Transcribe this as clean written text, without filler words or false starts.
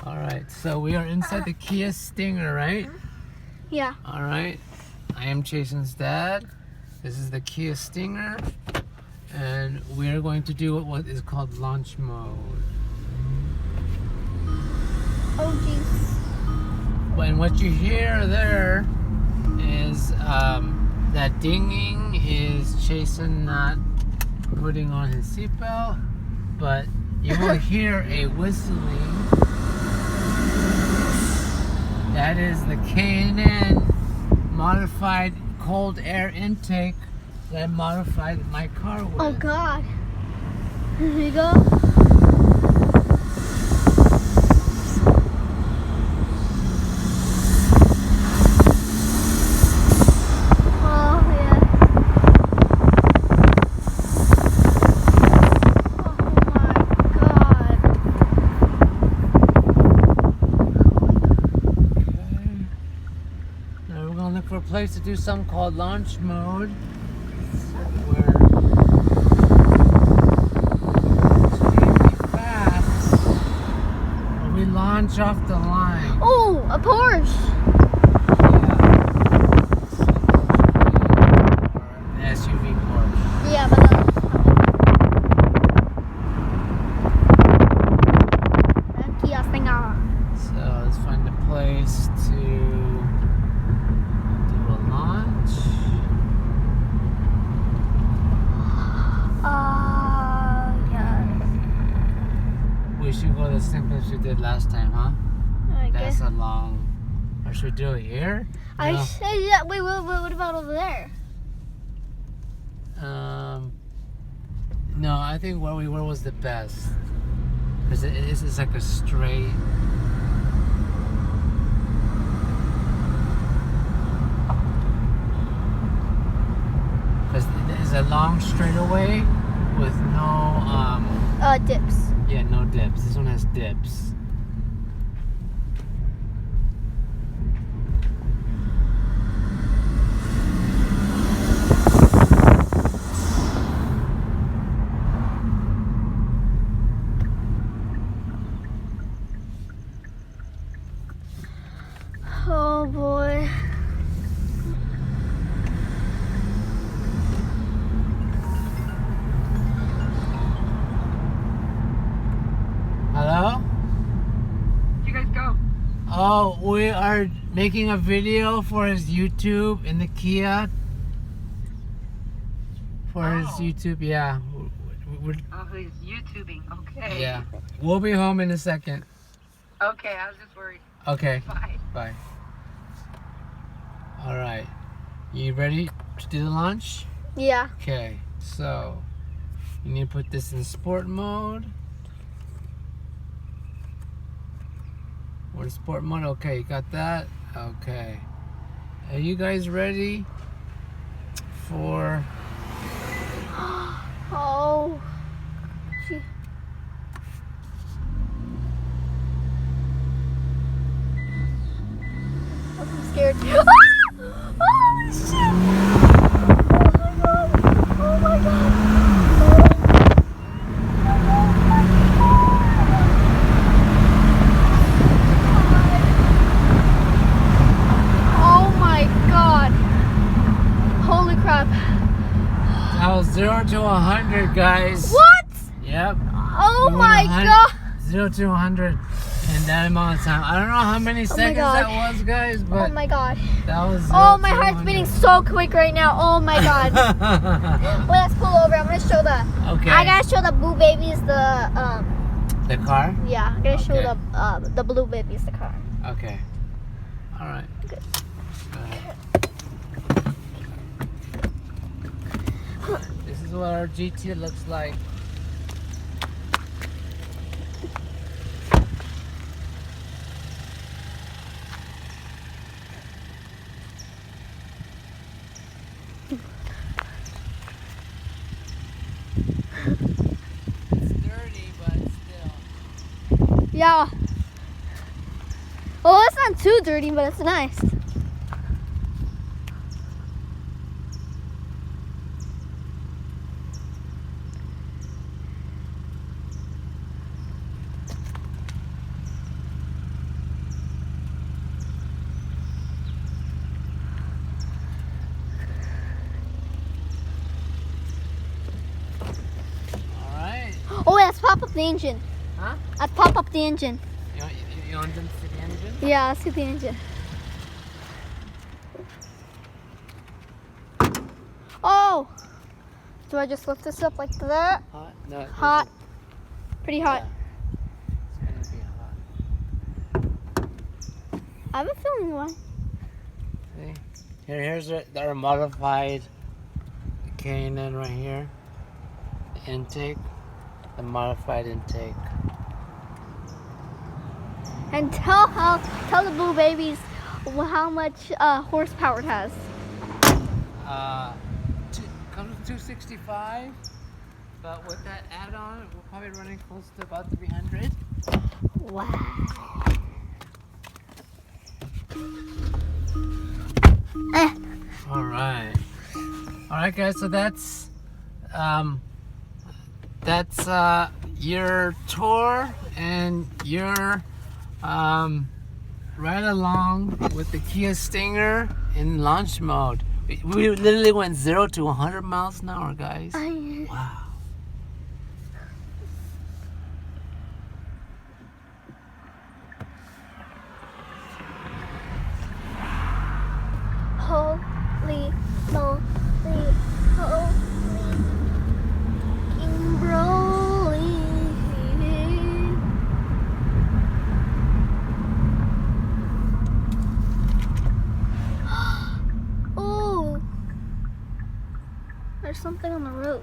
All right, so we are inside the Kia Stinger, right? Yeah. All right. I am Jason's dad. This is the Kia Stinger, and we are going to do what is called launch mode. Oh, jeez. And what you hear there is that dinging is Jason not putting on his seatbelt, but you will hear a whistling. That is the K&N modified cold air intake that I modified my car with. Oh, God. Here you go. For a place to do something called launch mode, where it's really fast, where we launch off the line. Oh, a Porsche. An SUV Porsche. Yeah, but that Kia Stinger. So let's find a place to launch. Yeah. We should go the same place we did last time, huh? I That's guess. a long. Or should we do it here? I No. say yeah. Wait, what about over there? No, I think where we were was the best. Because it's like a straight. Because it is a long straightaway with no Dips. yeah, no dips. This one has dips. Oh boy. Hello? Where'd you guys go? Oh, we are making a video for his YouTube in the Kia. For his YouTube, yeah. We're, Oh, he's YouTubing. Okay. yeah. We'll be home in a second. Okay, I was just worried. Okay. Bye. Bye. All right. You ready to do the launch? Yeah. Okay. So, you need to put this in sport mode. We're in sport mode. Okay, you got that? Okay. Are you guys ready for... Oh. Gee. I'm scared. Oh shit! Oh my god! Oh my god! Holy crap! That was 0 to 100, guys. What? Yep. Oh We went my 100 god! 0 to 100 in that amount of time. I don't know how many seconds God. that was, guys, Oh but my god! that was 0 Oh, my to heart's 100. beating so quick right now. Oh my god! Well, let's pull over. I'm gonna show the. Okay. I gotta show the blue babies the The car? Yeah, I'm gonna show Okay. the blue babies the car. Okay. All right. Good. Go ahead. This is what our GT looks like. It's dirty, but still. Yeah. Well, it's not too dirty, but it's nice. let's pop up the engine. Huh? Let's pop up the engine. You want them to see the engine? Yeah, let's see the engine. Oh! Do I just lift this up like that? Hot? No. Hot. Pretty hot. Yeah. It's gonna be hot. I have a feeling why. See? Here's our modified K&N right here. The intake. The modified intake. And tell the blue babies how much horsepower it has. Comes with 265, but with that add-on, we're probably running close to about 300. Wow. All right, guys. So that's your tour and your ride along with the Kia Stinger in launch mode. We literally went 0 to 100 miles an hour, guys. Wow. Holy moly, holy Kimberly. Oh, there's something on the road.